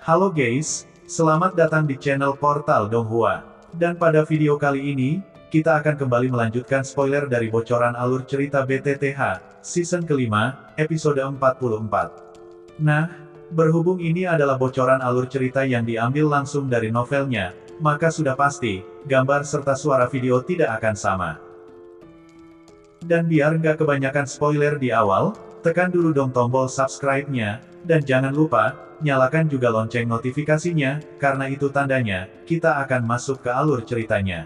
Halo guys, selamat datang di channel Portal Donghua. Dan pada video kali ini, kita akan kembali melanjutkan spoiler dari bocoran alur cerita BTTH, season kelima, episode 44. Nah, berhubung ini adalah bocoran alur cerita yang diambil langsung dari novelnya, maka sudah pasti, gambar serta suara video tidak akan sama. Dan biar nggak kebanyakan spoiler di awal, tekan dulu dong tombol subscribe-nya, dan jangan lupa, nyalakan juga lonceng notifikasinya, karena itu tandanya, kita akan masuk ke alur ceritanya.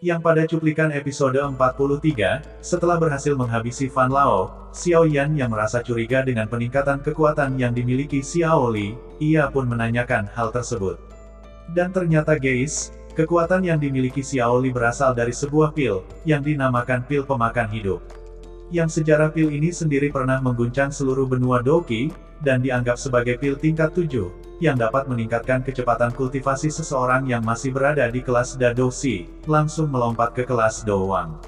Yang pada cuplikan episode 43, setelah berhasil menghabisi Fan Lao, Xiao Yan yang merasa curiga dengan peningkatan kekuatan yang dimiliki Xiao Li, ia pun menanyakan hal tersebut. Dan ternyata guys, kekuatan yang dimiliki Xiao Li berasal dari sebuah pil, yang dinamakan pil pemakan hidup. Yang sejarah pil ini sendiri pernah mengguncang seluruh benua Doqi, dan dianggap sebagai pil tingkat 7, yang dapat meningkatkan kecepatan kultivasi seseorang yang masih berada di kelas Da Douci, langsung melompat ke kelas Douwang.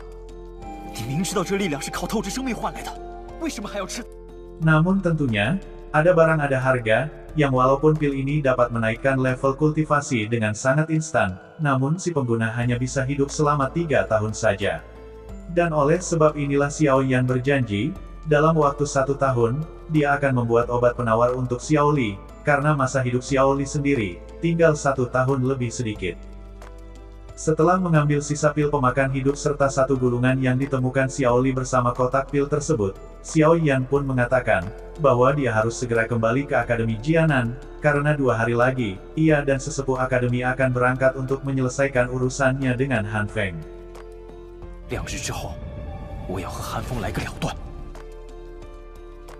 Namun tentunya, ada barang ada harga, yang walaupun pil ini dapat menaikkan level kultivasi dengan sangat instan, namun si pengguna hanya bisa hidup selama 3 tahun saja. Dan oleh sebab inilah Xiao Yan berjanji, dalam waktu 1 tahun, dia akan membuat obat penawar untuk Xiao Li, karena masa hidup Xiao Li sendiri, tinggal 1 tahun lebih sedikit. Setelah mengambil sisa pil pemakan hidup serta 1 gulungan yang ditemukan Xiao Li bersama kotak pil tersebut, Xiao Yan pun mengatakan, bahwa dia harus segera kembali ke Akademi Jianan, karena 2 hari lagi, ia dan sesepuh Akademi akan berangkat untuk menyelesaikan urusannya dengan Han Feng. 2日之后，我要和韩风来个了断。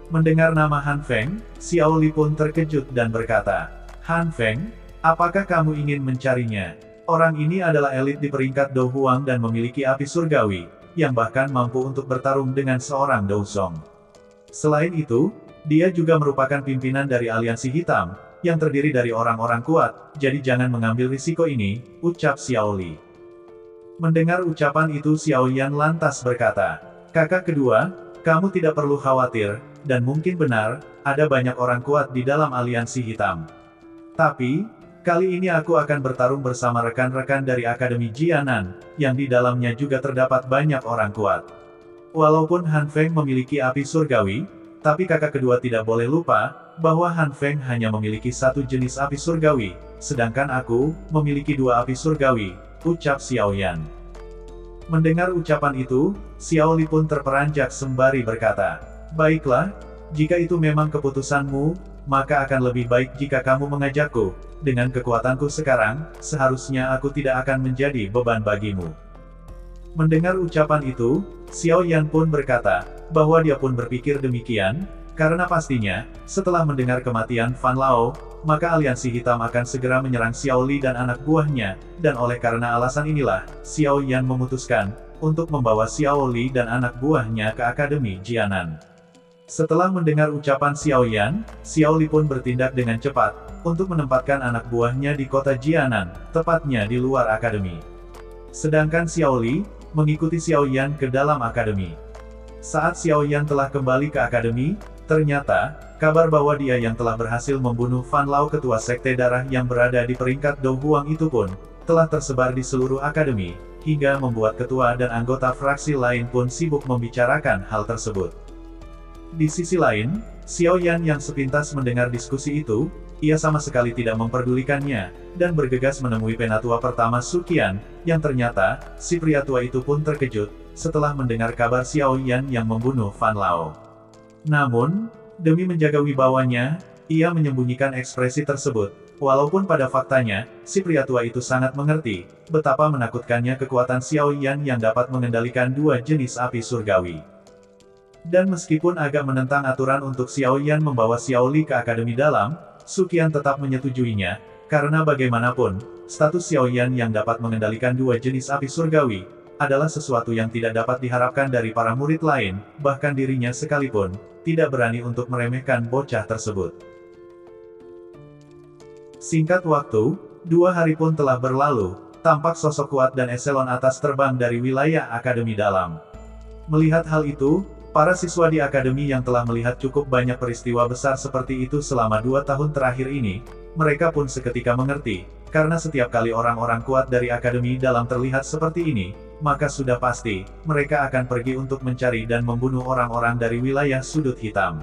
Mendengar nama Han Feng, Xiao Li pun terkejut dan berkata, Han Feng, apakah kamu ingin mencarinya? Orang ini adalah elit di peringkat Dou Huang dan memiliki api surgawi, yang bahkan mampu untuk bertarung dengan seorang Dou Song. Selain itu, dia juga merupakan pimpinan dari aliansi hitam, yang terdiri dari orang-orang kuat, jadi jangan mengambil risiko ini, ucap Xiao Li. Mendengar ucapan itu Xiao Yan lantas berkata, kakak kedua, kamu tidak perlu khawatir, dan mungkin benar, ada banyak orang kuat di dalam aliansi hitam. Tapi, kali ini aku akan bertarung bersama rekan-rekan dari Akademi Jianan, yang di dalamnya juga terdapat banyak orang kuat. Walaupun Han Feng memiliki api surgawi, tapi kakak kedua tidak boleh lupa, bahwa Han Feng hanya memiliki 1 jenis api surgawi, sedangkan aku, memiliki 2 api surgawi, ucap Xiao Yan. Mendengar ucapan itu, Xiao Li pun terperanjak sembari berkata, baiklah, jika itu memang keputusanmu, maka akan lebih baik jika kamu mengajakku. Dengan kekuatanku sekarang, seharusnya aku tidak akan menjadi beban bagimu. Mendengar ucapan itu, Xiao Yan pun berkata, bahwa dia pun berpikir demikian, karena pastinya, setelah mendengar kematian Fan Lao, maka aliansi hitam akan segera menyerang Xiao Li dan anak buahnya, dan oleh karena alasan inilah, Xiao Yan memutuskan, untuk membawa Xiao Li dan anak buahnya ke Akademi Jianan. Setelah mendengar ucapan Xiao Yan, Xiao Li pun bertindak dengan cepat, untuk menempatkan anak buahnya di kota Jianan, tepatnya di luar akademi. Sedangkan Xiao Li, mengikuti Xiao Yan ke dalam akademi. Saat Xiao Yan telah kembali ke akademi, ternyata, kabar bahwa dia yang telah berhasil membunuh Fan Lao ketua sekte darah yang berada di peringkat Dou Huang itu pun, telah tersebar di seluruh akademi, hingga membuat ketua dan anggota fraksi lain pun sibuk membicarakan hal tersebut. Di sisi lain, Xiao Yan yang sepintas mendengar diskusi itu, ia sama sekali tidak memperdulikannya, dan bergegas menemui penatua pertama Suqian, yang ternyata, si pria tua itu pun terkejut, setelah mendengar kabar Xiao Yan yang membunuh Fan Lao. Namun, demi menjaga wibawanya, ia menyembunyikan ekspresi tersebut, walaupun pada faktanya, si pria tua itu sangat mengerti, betapa menakutkannya kekuatan Xiao Yan yang dapat mengendalikan 2 jenis api surgawi. Dan meskipun agak menentang aturan untuk Xiao Yan membawa Xiao Li ke akademi dalam, Suqian tetap menyetujuinya, karena bagaimanapun, status Xiao Yan yang dapat mengendalikan 2 jenis api surgawi, adalah sesuatu yang tidak dapat diharapkan dari para murid lain, bahkan dirinya sekalipun, tidak berani untuk meremehkan bocah tersebut. Singkat waktu, 2 hari pun telah berlalu, tampak sosok kuat dan eselon atas terbang dari wilayah Akademi Dalam. Melihat hal itu, Para siswa di akademi yang telah melihat cukup banyak peristiwa besar seperti itu selama 2 tahun terakhir ini, mereka pun seketika mengerti, karena setiap kali orang-orang kuat dari akademi dalam terlihat seperti ini, maka sudah pasti, mereka akan pergi untuk mencari dan membunuh orang-orang dari wilayah sudut hitam.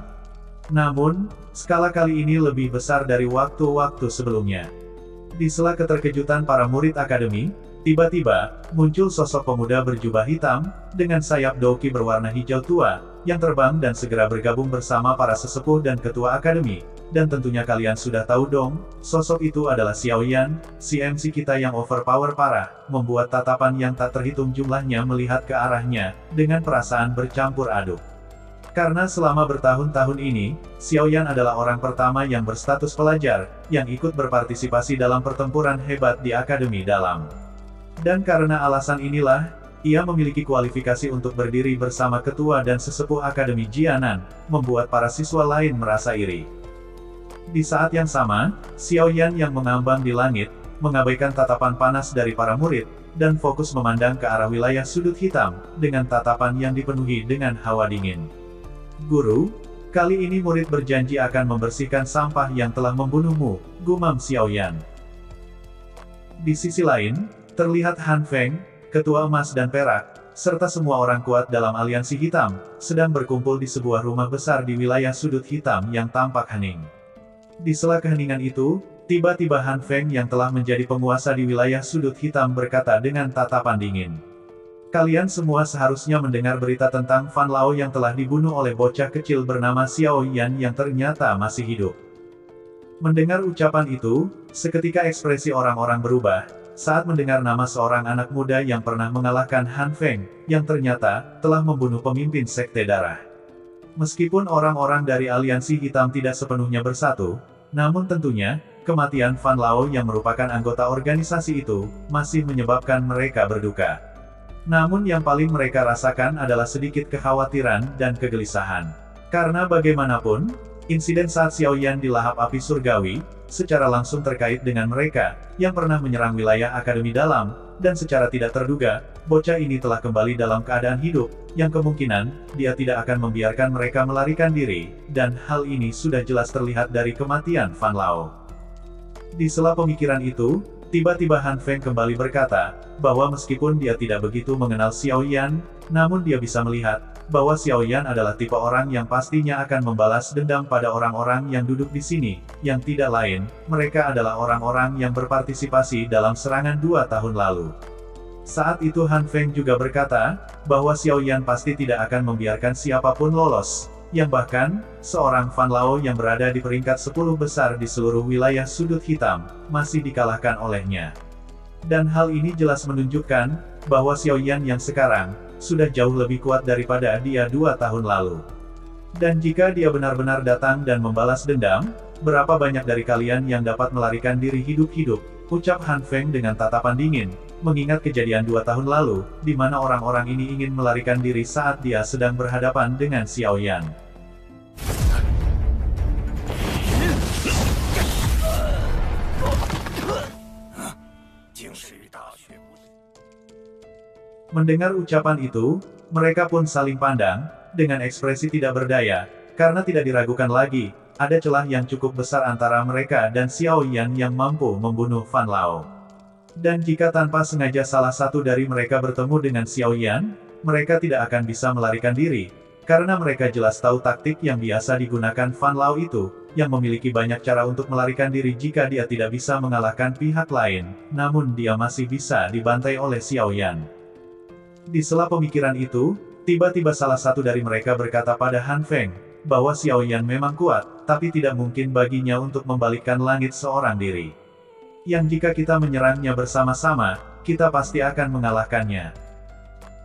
Namun, skala kali ini lebih besar dari waktu-waktu sebelumnya. Di sela keterkejutan para murid akademi, tiba-tiba, muncul sosok pemuda berjubah hitam, dengan sayap doki berwarna hijau tua, yang terbang dan segera bergabung bersama para sesepuh dan ketua akademi. Dan tentunya kalian sudah tahu dong, sosok itu adalah Xiao Yan, si MC kita yang overpower parah, membuat tatapan yang tak terhitung jumlahnya melihat ke arahnya, dengan perasaan bercampur aduk. Karena selama bertahun-tahun ini, Xiao Yan adalah orang pertama yang berstatus pelajar, yang ikut berpartisipasi dalam pertempuran hebat di Akademi Dalam. Dan karena alasan inilah, ia memiliki kualifikasi untuk berdiri bersama ketua dan sesepuh Akademi Jianan, membuat para siswa lain merasa iri. Di saat yang sama, Xiao Yan yang mengambang di langit, mengabaikan tatapan panas dari para murid, dan fokus memandang ke arah wilayah sudut hitam, dengan tatapan yang dipenuhi dengan hawa dingin. Guru, kali ini murid berjanji akan membersihkan sampah yang telah membunuhmu, gumam Xiao Yan. Di sisi lain, terlihat Han Feng, ketua emas dan perak, serta semua orang kuat dalam aliansi hitam, sedang berkumpul di sebuah rumah besar di wilayah sudut hitam yang tampak hening. Di sela keheningan itu, tiba-tiba Han Feng yang telah menjadi penguasa di wilayah sudut hitam berkata dengan tatapan dingin. Kalian semua seharusnya mendengar berita tentang Fan Lao yang telah dibunuh oleh bocah kecil bernama Xiao Yan yang ternyata masih hidup. Mendengar ucapan itu, seketika ekspresi orang-orang berubah, saat mendengar nama seorang anak muda yang pernah mengalahkan Han Feng, yang ternyata telah membunuh pemimpin Sekte Darah. Meskipun orang-orang dari aliansi hitam tidak sepenuhnya bersatu, namun tentunya, kematian Fan Lao yang merupakan anggota organisasi itu, masih menyebabkan mereka berduka. Namun yang paling mereka rasakan adalah sedikit kekhawatiran dan kegelisahan. Karena bagaimanapun, insiden saat Xiao Yan dilahap api surgawi, secara langsung terkait dengan mereka, yang pernah menyerang wilayah Akademi Dalam, dan secara tidak terduga, bocah ini telah kembali dalam keadaan hidup, yang kemungkinan, dia tidak akan membiarkan mereka melarikan diri, dan hal ini sudah jelas terlihat dari kematian Fan Lao. Di sela pemikiran itu, tiba-tiba Han Feng kembali berkata, bahwa meskipun dia tidak begitu mengenal Xiao Yan, namun dia bisa melihat, bahwa Xiao Yan adalah tipe orang yang pastinya akan membalas dendam pada orang-orang yang duduk di sini, yang tidak lain, mereka adalah orang-orang yang berpartisipasi dalam serangan 2 tahun lalu. Saat itu Han Feng juga berkata, bahwa Xiao Yan pasti tidak akan membiarkan siapapun lolos, yang bahkan, seorang Fan Lao yang berada di peringkat 10 besar di seluruh wilayah sudut hitam, masih dikalahkan olehnya. Dan hal ini jelas menunjukkan, bahwa Xiao Yan yang sekarang, sudah jauh lebih kuat daripada dia 2 tahun lalu. Dan jika dia benar-benar datang dan membalas dendam, berapa banyak dari kalian yang dapat melarikan diri hidup-hidup, ucap Han Feng dengan tatapan dingin, mengingat kejadian 2 tahun lalu, di mana orang-orang ini ingin melarikan diri saat dia sedang berhadapan dengan Xiao Yan. Mendengar ucapan itu, mereka pun saling pandang, dengan ekspresi tidak berdaya, karena tidak diragukan lagi, ada celah yang cukup besar antara mereka dan Xiao Yan yang mampu membunuh Fan Lao. Dan jika tanpa sengaja salah satu dari mereka bertemu dengan Xiao Yan, mereka tidak akan bisa melarikan diri, karena mereka jelas tahu taktik yang biasa digunakan Fan Lao itu, yang memiliki banyak cara untuk melarikan diri jika dia tidak bisa mengalahkan pihak lain, namun dia masih bisa dibantai oleh Xiao Yan. Di sela pemikiran itu, tiba-tiba salah satu dari mereka berkata pada Han Feng, bahwa Xiao Yan memang kuat, tapi tidak mungkin baginya untuk membalikkan langit seorang diri. Yang jika kita menyerangnya bersama-sama, kita pasti akan mengalahkannya.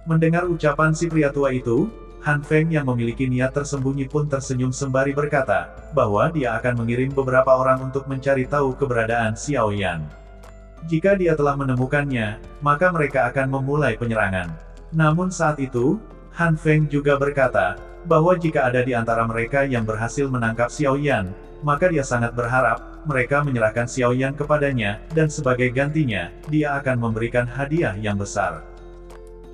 Mendengar ucapan si pria tua itu, Han Feng yang memiliki niat tersembunyi pun tersenyum sembari berkata, bahwa dia akan mengirim beberapa orang untuk mencari tahu keberadaan Xiao Yan. Jika dia telah menemukannya, maka mereka akan memulai penyerangan. Namun saat itu, Han Feng juga berkata, bahwa jika ada di antara mereka yang berhasil menangkap Xiao Yan, maka dia sangat berharap, mereka menyerahkan Xiao Yan kepadanya, dan sebagai gantinya, dia akan memberikan hadiah yang besar.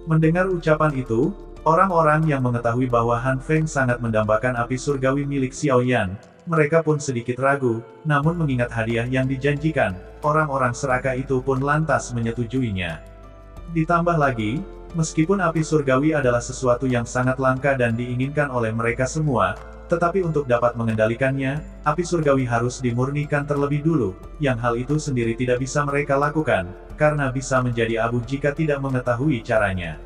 Mendengar ucapan itu, Orang-orang yang mengetahui bahwa Han Feng sangat mendambakan api surgawi milik Xiao Yan, mereka pun sedikit ragu, namun mengingat hadiah yang dijanjikan, orang-orang serakah itu pun lantas menyetujuinya. Ditambah lagi, meskipun api surgawi adalah sesuatu yang sangat langka dan diinginkan oleh mereka semua, tetapi untuk dapat mengendalikannya, api surgawi harus dimurnikan terlebih dulu, yang hal itu sendiri tidak bisa mereka lakukan, karena bisa menjadi abu jika tidak mengetahui caranya.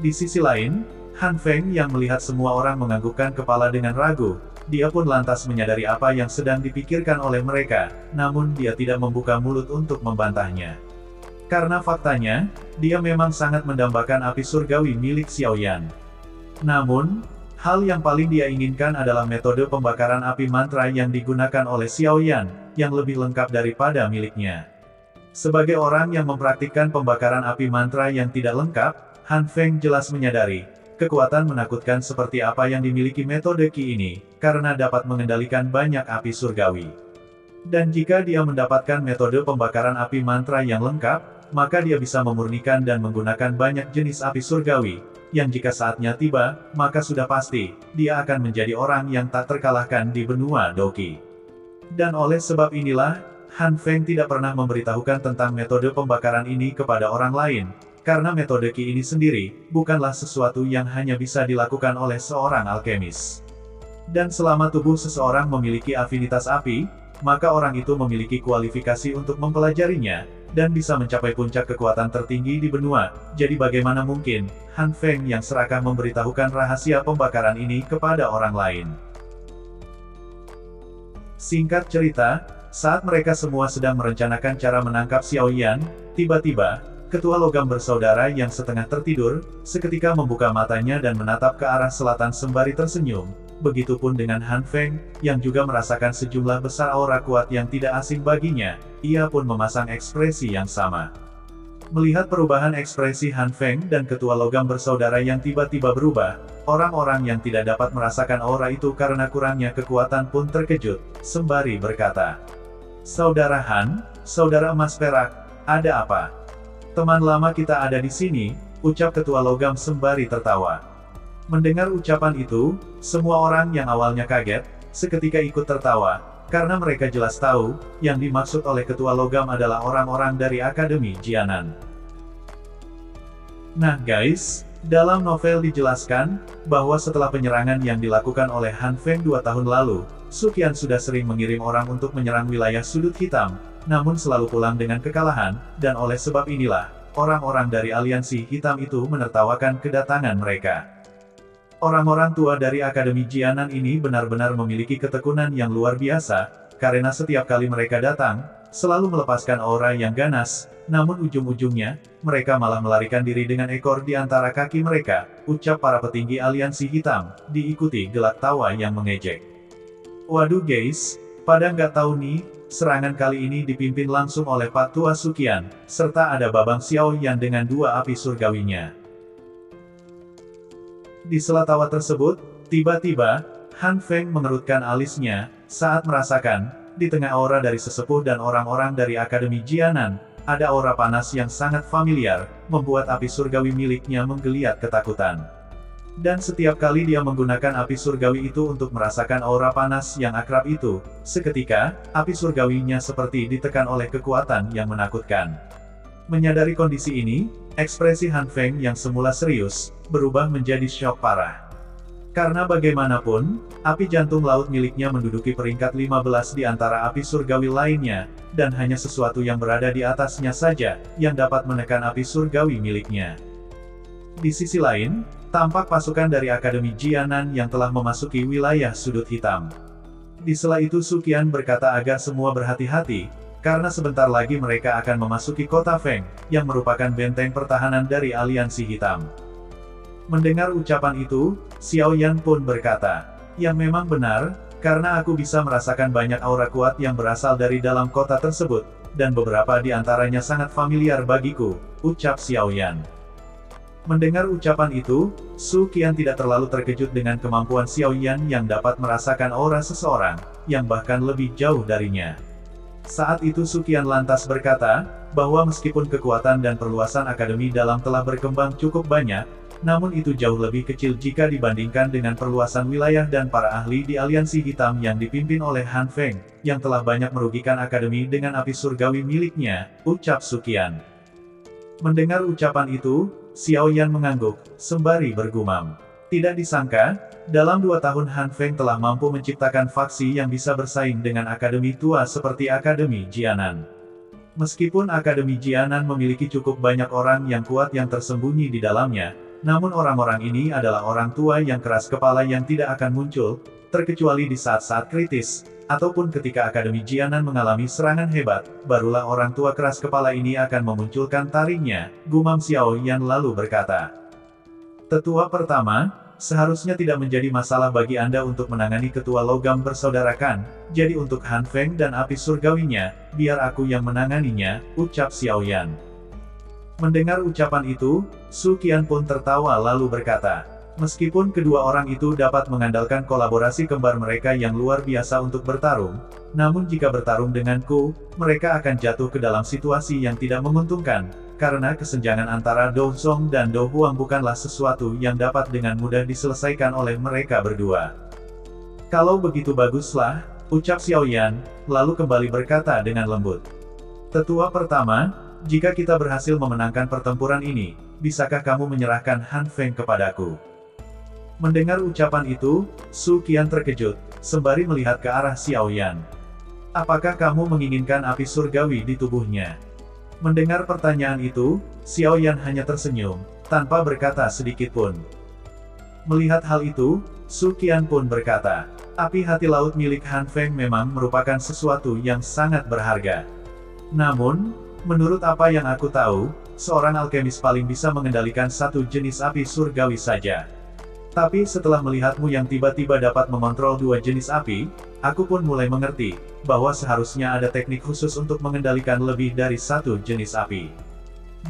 Di sisi lain, Han Feng yang melihat semua orang menganggukkan kepala dengan ragu, dia pun lantas menyadari apa yang sedang dipikirkan oleh mereka, namun dia tidak membuka mulut untuk membantahnya. Karena faktanya, dia memang sangat mendambakan api surgawi milik Xiao Yan. Namun, hal yang paling dia inginkan adalah metode pembakaran api mantra yang digunakan oleh Xiao Yan, yang lebih lengkap daripada miliknya. Sebagai orang yang mempraktikkan pembakaran api mantra yang tidak lengkap, Han Feng jelas menyadari, kekuatan menakutkan seperti apa yang dimiliki metode Qi ini, karena dapat mengendalikan banyak api surgawi. Dan jika dia mendapatkan metode pembakaran api mantra yang lengkap, maka dia bisa memurnikan dan menggunakan banyak jenis api surgawi, yang jika saatnya tiba, maka sudah pasti, dia akan menjadi orang yang tak terkalahkan di benua Doqi. Dan oleh sebab inilah, Han Feng tidak pernah memberitahukan tentang metode pembakaran ini kepada orang lain, karena metode Qi ini sendiri, bukanlah sesuatu yang hanya bisa dilakukan oleh seorang alkemis. Dan selama tubuh seseorang memiliki afinitas api, maka orang itu memiliki kualifikasi untuk mempelajarinya, dan bisa mencapai puncak kekuatan tertinggi di benua. Jadi bagaimana mungkin, Han Feng yang serakah memberitahukan rahasia pembakaran ini kepada orang lain? Singkat cerita, saat mereka semua sedang merencanakan cara menangkap Xiao Yan, tiba-tiba, Ketua Logam Bersaudara yang setengah tertidur, seketika membuka matanya dan menatap ke arah selatan sembari tersenyum. Begitupun dengan Han Feng, yang juga merasakan sejumlah besar aura kuat yang tidak asing baginya, ia pun memasang ekspresi yang sama. Melihat perubahan ekspresi Han Feng dan Ketua Logam Bersaudara yang tiba-tiba berubah, orang-orang yang tidak dapat merasakan aura itu karena kurangnya kekuatan pun terkejut, sembari berkata, "Saudara Han, Saudara Emas Perak, ada apa? Teman lama kita ada di sini," ucap Ketua Logam sembari tertawa. Mendengar ucapan itu, semua orang yang awalnya kaget, seketika ikut tertawa, karena mereka jelas tahu, yang dimaksud oleh Ketua Logam adalah orang-orang dari Akademi Jianan. Nah guys, dalam novel dijelaskan, bahwa setelah penyerangan yang dilakukan oleh Han Feng 2 tahun lalu, Suqian sudah sering mengirim orang untuk menyerang wilayah Sudut Hitam, namun selalu pulang dengan kekalahan, dan oleh sebab inilah, orang-orang dari aliansi hitam itu menertawakan kedatangan mereka. Orang-orang tua dari Akademi Jianan ini benar-benar memiliki ketekunan yang luar biasa, karena setiap kali mereka datang, selalu melepaskan aura yang ganas, namun ujung-ujungnya, mereka malah melarikan diri dengan ekor di antara kaki mereka, ucap para petinggi aliansi hitam, diikuti gelak tawa yang mengejek. Waduh guys, pada nggak tahu nih, serangan kali ini dipimpin langsung oleh Pak Tua Suqian, serta ada Babang Xiao Yan dengan 2 api surgawinya. Di sela tawa tersebut, tiba-tiba, Han Feng mengerutkan alisnya, saat merasakan, di tengah aura dari sesepuh dan orang-orang dari Akademi Jianan, ada aura panas yang sangat familiar, membuat api surgawi miliknya menggeliat ketakutan. Dan setiap kali dia menggunakan api surgawi itu untuk merasakan aura panas yang akrab itu, seketika, api surgawinya seperti ditekan oleh kekuatan yang menakutkan. Menyadari kondisi ini, ekspresi Han Feng yang semula serius, berubah menjadi syok parah. Karena bagaimanapun, api jantung laut miliknya menduduki peringkat 15 di antara api surgawi lainnya, dan hanya sesuatu yang berada di atasnya saja, yang dapat menekan api surgawi miliknya. Di sisi lain, tampak pasukan dari Akademi Jianan yang telah memasuki wilayah Sudut Hitam. Di sela itu Suqian berkata agar semua berhati-hati, karena sebentar lagi mereka akan memasuki kota Feng, yang merupakan benteng pertahanan dari aliansi hitam. Mendengar ucapan itu, Xiao Yan pun berkata, "Ya memang benar, karena aku bisa merasakan banyak aura kuat yang berasal dari dalam kota tersebut, dan beberapa di antaranya sangat familiar bagiku," ucap Xiao Yan. Mendengar ucapan itu, Suqian tidak terlalu terkejut dengan kemampuan Xiao Yan yang dapat merasakan aura seseorang, yang bahkan lebih jauh darinya. Saat itu Suqian lantas berkata, bahwa meskipun kekuatan dan perluasan akademi dalam telah berkembang cukup banyak, namun itu jauh lebih kecil jika dibandingkan dengan perluasan wilayah dan para ahli di Aliansi Hitam yang dipimpin oleh Han Feng, yang telah banyak merugikan akademi dengan api surgawi miliknya, ucap Suqian. Mendengar ucapan itu, Xiao Yan mengangguk, sembari bergumam. Tidak disangka, dalam 2 tahun Han Feng telah mampu menciptakan faksi yang bisa bersaing dengan akademi tua seperti Akademi Jianan. Meskipun Akademi Jianan memiliki cukup banyak orang yang kuat yang tersembunyi di dalamnya, namun orang-orang ini adalah orang tua yang keras kepala yang tidak akan muncul, terkecuali di saat-saat kritis, ataupun ketika Akademi Jianan mengalami serangan hebat, barulah orang tua keras kepala ini akan memunculkan taringnya, gumam Xiao Yan lalu berkata. Tetua pertama, seharusnya tidak menjadi masalah bagi Anda untuk menangani ketua logam bersaudarakan, jadi untuk Han Feng dan api surgawinya, biar aku yang menanganinya, ucap Xiao Yan. Mendengar ucapan itu, Suqian pun tertawa lalu berkata, meskipun kedua orang itu dapat mengandalkan kolaborasi kembar mereka yang luar biasa untuk bertarung, namun jika bertarung denganku, mereka akan jatuh ke dalam situasi yang tidak menguntungkan, karena kesenjangan antara Dou Zong dan Dou Huang bukanlah sesuatu yang dapat dengan mudah diselesaikan oleh mereka berdua. Kalau begitu baguslah, ucap Xiao Yan, lalu kembali berkata dengan lembut. Tetua pertama, jika kita berhasil memenangkan pertempuran ini, bisakah kamu menyerahkan Han Feng kepadaku? Mendengar ucapan itu, Suqian terkejut, sembari melihat ke arah Xiao Yan. Apakah kamu menginginkan api surgawi di tubuhnya? Mendengar pertanyaan itu, Xiao Yan hanya tersenyum, tanpa berkata sedikit pun. Melihat hal itu, Suqian pun berkata, api hati laut milik Han Feng memang merupakan sesuatu yang sangat berharga. Namun, menurut apa yang aku tahu, seorang alkemis paling bisa mengendalikan satu jenis api surgawi saja. Tapi setelah melihatmu yang tiba-tiba dapat mengontrol 2 jenis api, aku pun mulai mengerti, bahwa seharusnya ada teknik khusus untuk mengendalikan lebih dari 1 jenis api.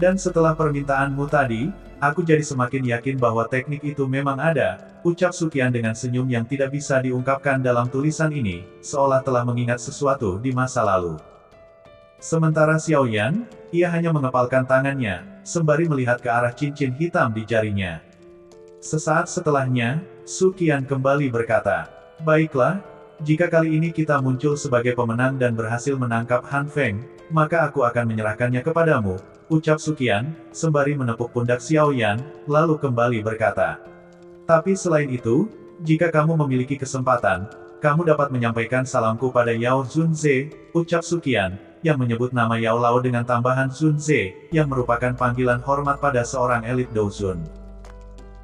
Dan setelah permintaanmu tadi, aku jadi semakin yakin bahwa teknik itu memang ada, ucap Suqian dengan senyum yang tidak bisa diungkapkan dalam tulisan ini, seolah telah mengingat sesuatu di masa lalu. Sementara Xiao Yan, ia hanya mengepalkan tangannya, sembari melihat ke arah cincin hitam di jarinya. Sesaat setelahnya, Suqian kembali berkata, baiklah, jika kali ini kita muncul sebagai pemenang dan berhasil menangkap Han Feng, maka aku akan menyerahkannya kepadamu, ucap Suqian, sembari menepuk pundak Xiao Yan, lalu kembali berkata. Tapi selain itu, jika kamu memiliki kesempatan, kamu dapat menyampaikan salamku pada Yao Zunze, ucap Suqian, yang menyebut nama Yao Lao dengan tambahan Zunze, yang merupakan panggilan hormat pada seorang elit Douzun.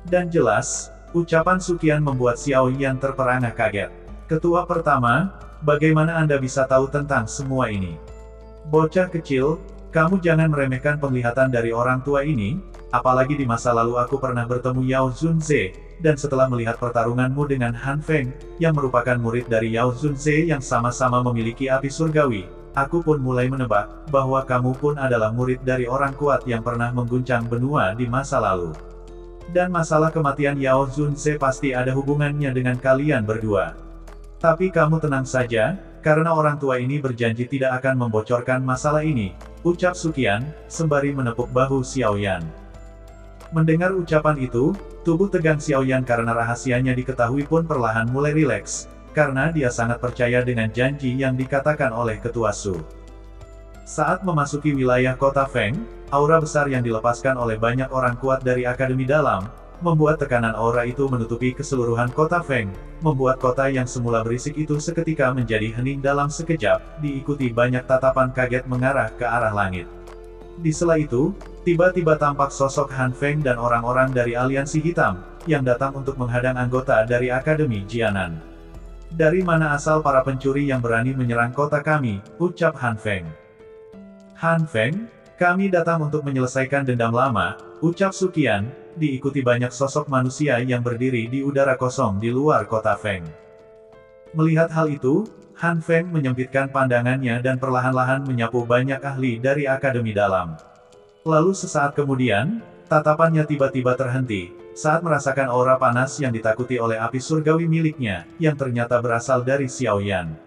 Dan jelas, ucapan Suqian membuat Xiao Yan terperangah kaget. Ketua pertama, bagaimana Anda bisa tahu tentang semua ini? Bocah kecil, kamu jangan meremehkan penglihatan dari orang tua ini, apalagi di masa lalu aku pernah bertemu Yao Zunze, dan setelah melihat pertarunganmu dengan Han Feng, yang merupakan murid dari Yao Zunze yang sama-sama memiliki api surgawi, aku pun mulai menebak, bahwa kamu pun adalah murid dari orang kuat yang pernah mengguncang benua di masa lalu. Dan masalah kematian Yao Zunze pasti ada hubungannya dengan kalian berdua. Tapi kamu tenang saja, karena orang tua ini berjanji tidak akan membocorkan masalah ini, ucap Suqian, sembari menepuk bahu Xiao Yan. Mendengar ucapan itu, tubuh tegang Xiao Yan karena rahasianya diketahui pun perlahan mulai rileks, karena dia sangat percaya dengan janji yang dikatakan oleh Ketua Su. Saat memasuki wilayah kota Feng, aura besar yang dilepaskan oleh banyak orang kuat dari Akademi Dalam, membuat tekanan aura itu menutupi keseluruhan kota Feng, membuat kota yang semula berisik itu seketika menjadi hening dalam sekejap, diikuti banyak tatapan kaget mengarah ke arah langit. Di sela itu, tiba-tiba tampak sosok Han Feng dan orang-orang dari Aliansi Hitam, yang datang untuk menghadang anggota dari Akademi Jianan. Dari mana asal para pencuri yang berani menyerang kota kami, ucap Han Feng. Han Feng, kami datang untuk menyelesaikan dendam lama, ucap Suqian, diikuti banyak sosok manusia yang berdiri di udara kosong di luar kota Feng. Melihat hal itu, Han Feng menyempitkan pandangannya dan perlahan-lahan menyapu banyak ahli dari Akademi Dalam. Lalu sesaat kemudian, tatapannya tiba-tiba terhenti, saat merasakan aura panas yang ditakuti oleh api surgawi miliknya, yang ternyata berasal dari Xiao Yan.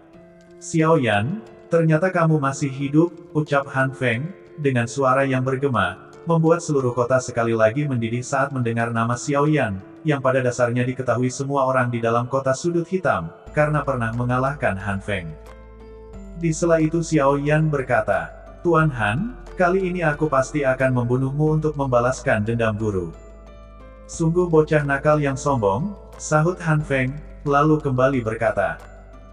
Xiao Yan, ternyata kamu masih hidup, ucap Han Feng, dengan suara yang bergema, membuat seluruh kota sekali lagi mendidih saat mendengar nama Xiao Yan, yang pada dasarnya diketahui semua orang di dalam kota sudut hitam, karena pernah mengalahkan Han Feng. Di sela itu Xiao Yan berkata, "Tuan Han, kali ini aku pasti akan membunuhmu untuk membalaskan dendam guru." "Sungguh bocah nakal yang sombong," sahut Han Feng, lalu kembali berkata,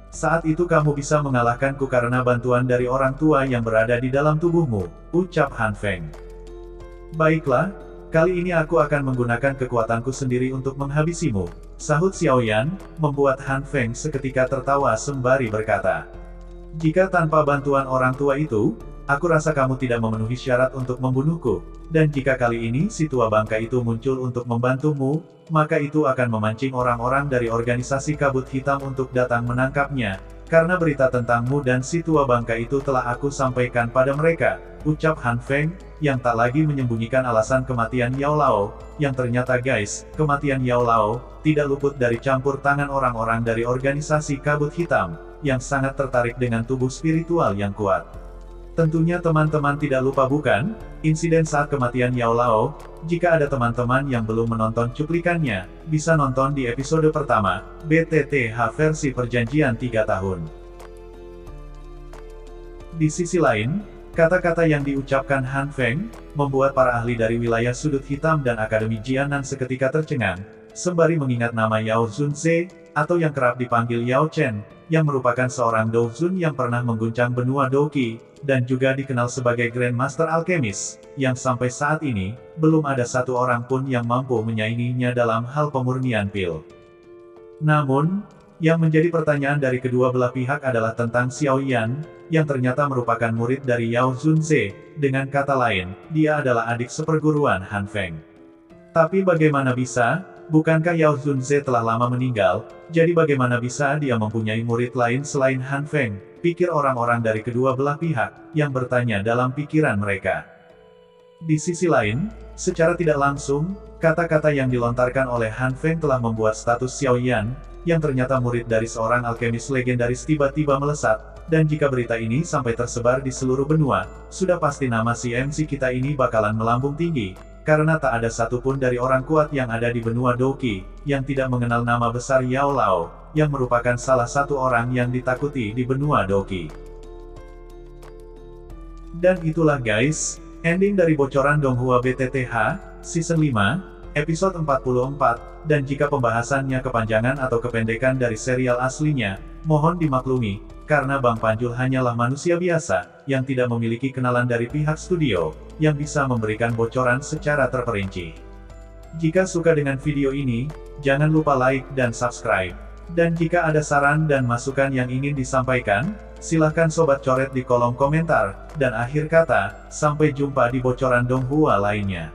"Saat itu kamu bisa mengalahkanku karena bantuan dari orang tua yang berada di dalam tubuhmu," ucap Han Feng. "Baiklah, kali ini aku akan menggunakan kekuatanku sendiri untuk menghabisimu," sahut Xiao Yan, membuat Han Feng seketika tertawa sembari berkata, "Jika tanpa bantuan orang tua itu, aku rasa kamu tidak memenuhi syarat untuk membunuhku, dan jika kali ini si tua bangka itu muncul untuk membantumu, maka itu akan memancing orang-orang dari organisasi kabut hitam untuk datang menangkapnya, karena berita tentangmu dan si tua bangka itu telah aku sampaikan pada mereka," ucap Han Feng, yang tak lagi menyembunyikan alasan kematian Yao Lao, yang ternyata guys, kematian Yao Lao, tidak luput dari campur tangan orang-orang dari organisasi kabut hitam, yang sangat tertarik dengan tubuh spiritual yang kuat. Tentunya teman-teman tidak lupa bukan, insiden saat kematian Yao Lao. Jika ada teman-teman yang belum menonton cuplikannya, bisa nonton di episode pertama, BTTH versi perjanjian 3 tahun. Di sisi lain, kata-kata yang diucapkan Han Feng, membuat para ahli dari wilayah sudut hitam dan Akademi Jianan seketika tercengang, sembari mengingat nama Yao Zunze, atau yang kerap dipanggil Yao Chen, yang merupakan seorang Douzun yang pernah mengguncang benua Douqi, dan juga dikenal sebagai Grandmaster Alchemist, yang sampai saat ini, belum ada satu orang pun yang mampu menyainginya dalam hal pemurnian pil. Namun, yang menjadi pertanyaan dari kedua belah pihak adalah tentang Xiao Yan, yang ternyata merupakan murid dari Yao Zunze, dengan kata lain, dia adalah adik seperguruan Han Feng. Tapi bagaimana bisa? Bukankah Yao Zunze telah lama meninggal, jadi bagaimana bisa dia mempunyai murid lain selain Han Feng, pikir orang-orang dari kedua belah pihak, yang bertanya dalam pikiran mereka. Di sisi lain, secara tidak langsung, kata-kata yang dilontarkan oleh Han Feng telah membuat status Xiao Yan, yang ternyata murid dari seorang alkemis legendaris tiba-tiba melesat, dan jika berita ini sampai tersebar di seluruh benua, sudah pasti nama si MC kita ini bakalan melambung tinggi, karena tak ada satupun dari orang kuat yang ada di benua Douqi, yang tidak mengenal nama besar Yao Lao, yang merupakan salah satu orang yang ditakuti di benua Douqi. Dan itulah guys, ending dari bocoran Donghua BTTH, Season 5, Episode 44, dan jika pembahasannya kepanjangan atau kependekan dari serial aslinya, mohon dimaklumi, karena Bang Panjul hanyalah manusia biasa, yang tidak memiliki kenalan dari pihak studio, yang bisa memberikan bocoran secara terperinci. Jika suka dengan video ini, jangan lupa like dan subscribe. Dan jika ada saran dan masukan yang ingin disampaikan, silahkan sobat coret di kolom komentar, dan akhir kata, sampai jumpa di bocoran Donghua lainnya.